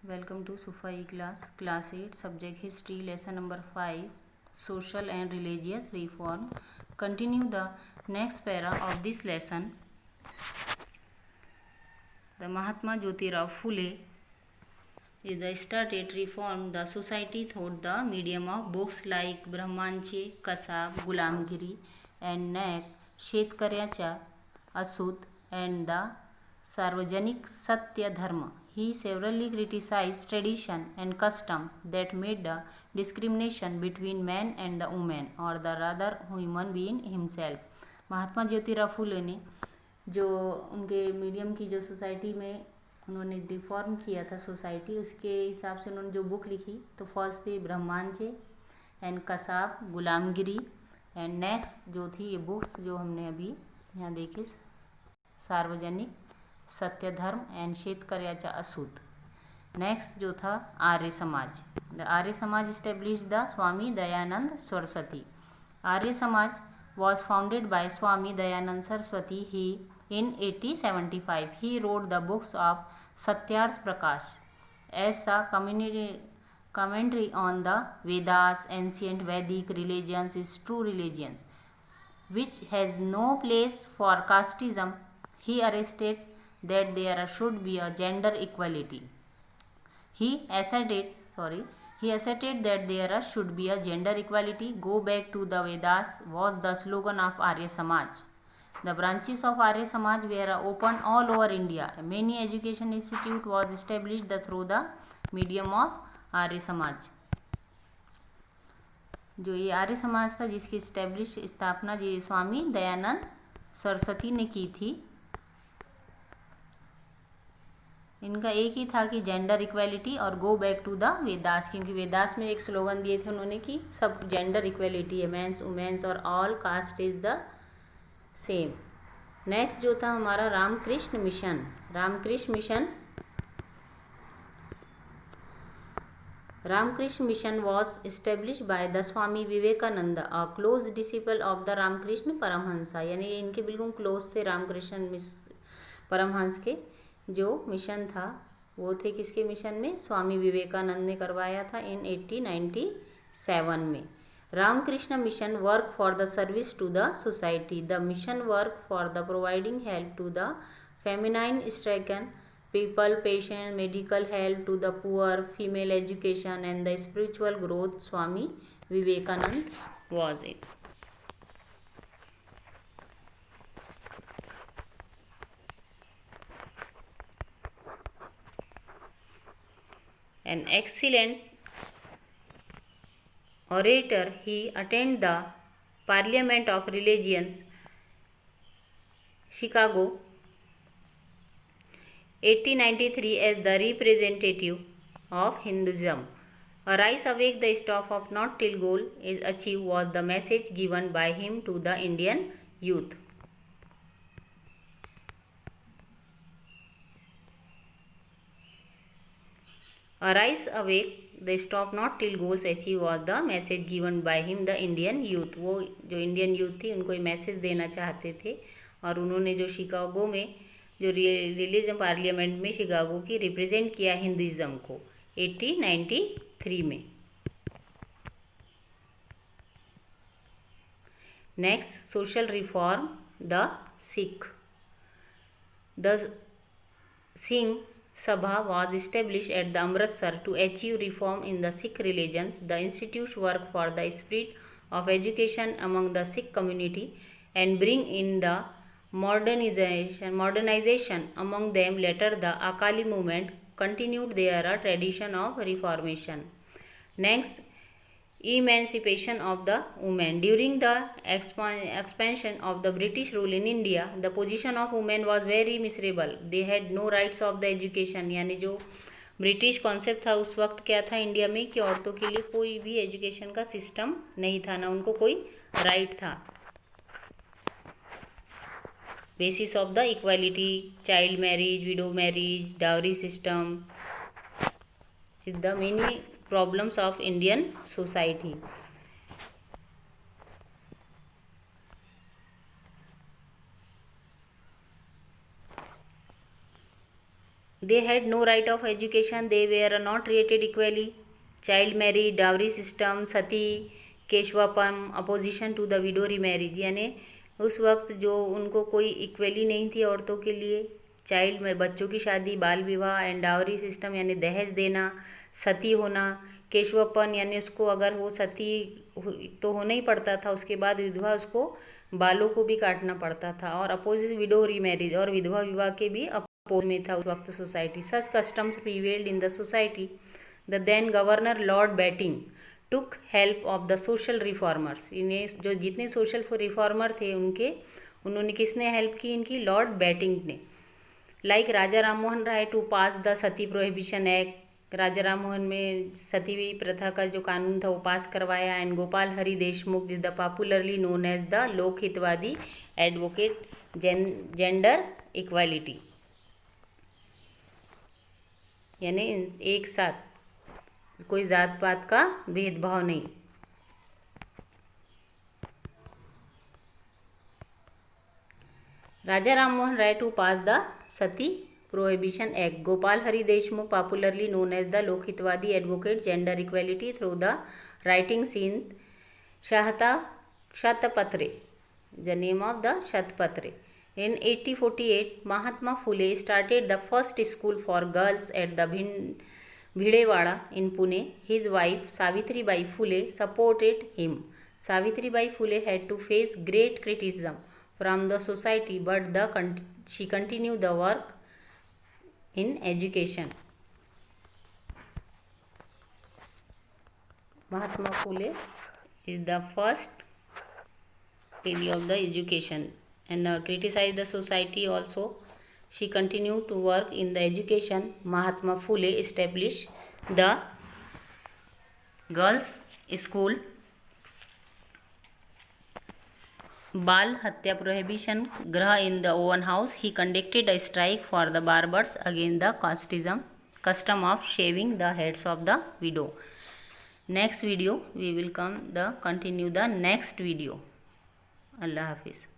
Welcome to Sufai class 8, subject history, lesson number 5, social and religious reform. Continue the next para of this lesson. The Mahatma Jyotirao Phule is the started reform the society through the medium of books like Brahmanche, Kasab, Gulamgiri and Nek, Shetkaryacha, Asud and the Sarvajanik Satya Dharma. He severely criticized tradition and custom that made the discrimination between man and the woman or the rather human being himself. Mahatma Jyotirao Phule ने जो उनके medium की जो society में उन्होंने reform किया था society, उसके हिसाब से उन्होंने जो बुक लिखी तो फर्स्ट थी ब्रह्मांचे and Kasab, Gulamgiri and next जो थी ये बुक्स जो हमने अभी यहाँ देखे, सार्वजनिक सत्यधर्म एंड शेतकऱ्याचा असूत. नेक्स्ट जो था Arya Samaj. The Arya Samaj establish the Swami Dayanand Saraswati. Arya Samaj was founded by Swami Dayanand Saraswati. In 1875 he wrote the books of Satyarth Prakash as a commentary on the Vedas, ancient Vedic religions is true religions, which has no place for casteism. He arrested that there should be a gender equality. He asserted that there should be a gender equality. Go back to the Vedas was the slogan of Arya Samaj. The branches of Arya Samaj were open all over India. Many education institute was established through the medium of Arya Samaj. जो ये आर्य समाज था जिसकी स्थापना जी स्वामी दयानंद सरस्वती ने की थी. इनका एक ही था कि जेंडर इक्वेलिटी और go back to the Vedas, क्योंकि वेदास में एक स्लोगन दिए थे उन्होंने कि सब जेंडर इक्वेलिटी है, मेंस वुमेन्स और all caste is the same. Next जो था हमारा Ramakrishna Mission. Ramakrishna Mission was establish by the Swami Vivekananda, a close disciple of the Ramakrishna Paramahamsa. यानी इनके बिल्कुल क्लोज थे रामकृष्ण परमहंस के. जो मिशन था वो थे किसके मिशन में? स्वामी विवेकानंद ने करवाया था इन 1897 में. Ramakrishna Mission work for the service to the society. The mission work for the providing help to the famine stricken people, patient, medical help to the poor, female education and the spiritual growth. Swami Vivekanand was it. An excellent orator, he attended the Parliament of Religions, Chicago, 1893 as the representative of Hinduism. Arise awake, the staff of not till goal is achieved was the message given by him to the Indian youth. Arise awake, the stop not till goals achieve was the message given by him the Indian youth. वो जो Indian youth थी उनको ये message देना चाहते थे और उन्होंने जो शिकागो में जो रिलीजन पार्लियामेंट में शिकागो की रिप्रेजेंट किया हिंदुइज्म को 1893 में. Next social reform the Sikh. The Singh Sabha was established at the Amritsar to achieve reform in the Sikh religion. The institutes work for the spread of education among the Sikh community and bring in the modernization among them. Later, the Akali movement continued their tradition of reformation. Next, emancipation of the women. During the expansion of the British rule in India, the position of women was very miserable. They had no rights of the education. यानी जो British concept था उस वक्त क्या था India में कि औरतों के लिए कोई भी एजुकेशन का सिस्टम नहीं था, ना उनको कोई राइट था. Basis of the equality, child marriage, window marriage, dowry system is the many problems of Indian society. They had no right of education. They were not treated equally. Child marriage, dowry system, sati, केशवापन, opposition to the widow remarriage, यानी उस वक्त जो उनको कोई equally नहीं थी औरतों के लिए, चाइल्ड में बच्चों की शादी, बाल विवाह एंड डावरी सिस्टम यानी दहेज देना, सती होना, केशवापन यानी उसको अगर वो सती तो होना ही पड़ता था, उसके बाद विधवा उसको बालों को भी काटना पड़ता था, और अपोजिट विडो रीमैरिज और विधवा विवाह के भी अपोज में था उस वक्त society. Such customs prevailed in the society. The then governor Lord Bentinck took help of the social reformers. इन्हें जो जितने सोशल रिफॉर्मर थे उन्होंने किसने हेल्प की इनकी? लॉर्ड बैटिंग ने. Like Raja Ram Mohan Roy to pass the sati prohibition act. Raja Ram Mohan में सती प्रथा का जो कानून था वो पास करवाया. And Gopal Hari Deshmukh is the popularly known as the Lokhitwadi advocate gender equality, यानी एक साथ कोई जात पात का भेदभाव नहीं. Raja Ram Mohan Roy to pass the sati prohibition act. Gopal Hari Deshmukh popularly known as the Lokhitwadi advocate gender equality through the writings in Shatapatre, the name of the Shatapatre. In 1848, Mahatma Phule started the first school for girls at the Bhidewada in Pune. His wife Savitribai Phule supported him. Savitribai Phule had to face great criticism from the society, but she continued the work in education. Mahatma Phule is the first lady of the education and criticized the society also. She continued to work in the education. Mahatma Phule established the girls school, Bal Hatya prohibition, Graha in the own house. He conducted a strike for the barbers against the custom of shaving the heads of the widow. Next video we will continue the next video. Allah Hafiz.